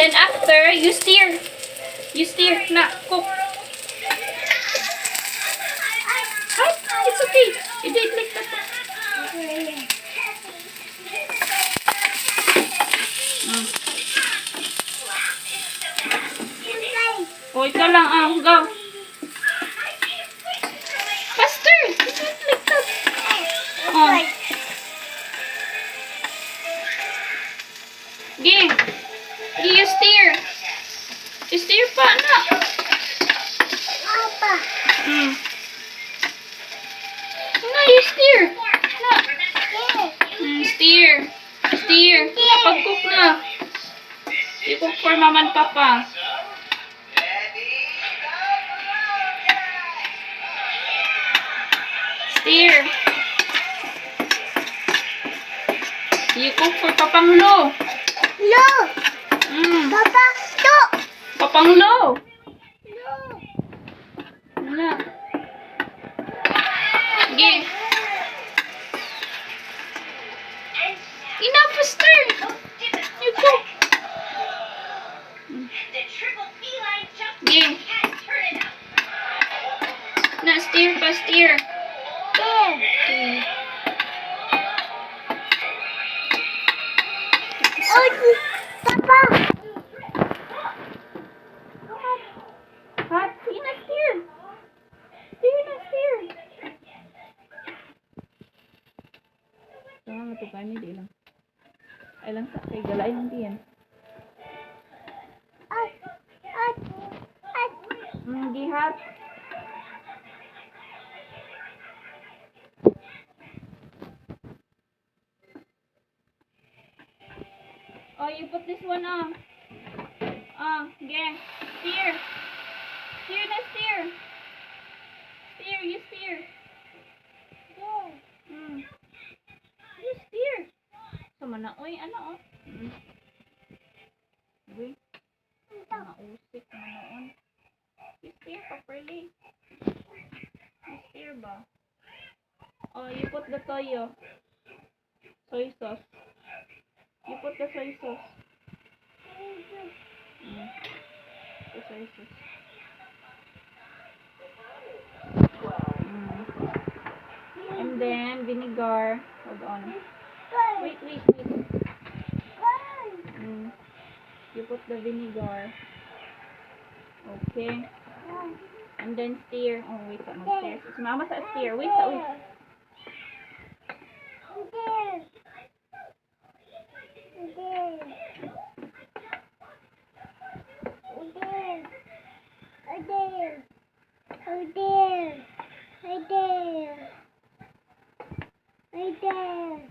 then after, you stir. You stir. Na, cook. It's okay. You do it like that. Oh, ikaw lang. Go. Faster. You do it like that. Game. You stir. You stir pa, na. You stir. Na. Stir. Stir. Pag-cook na. I-cook for mama and papa. Stir. I-cook for Papang Lo. Lo. Papa, stop. Papang Lo. Wala. Sige. Enough, faster. You cook. Sige. Na, stir pa, stir. Oh, Papa. Hot? Sige na, stir. Stir na, stir. Tama, matukan niya, di lang. Ay lang sa kay galay lang diyan. Gihat. Oh, you put this one on. Again. Steer. Steer na, steer. Steer, you steer. Go. You steer. Sama na, oy, ano, Uy. Mga usik na noon. You steer properly. You steer ba? Oh, you put the toyo. Soy sauce. You put the soy sauce. The soy sauce. And then vinegar. Hold on. Wait. You put the vinegar. Okay. And then stir. Oh, wait. Mag-stir. Si mama sa stir. Wait. Right there.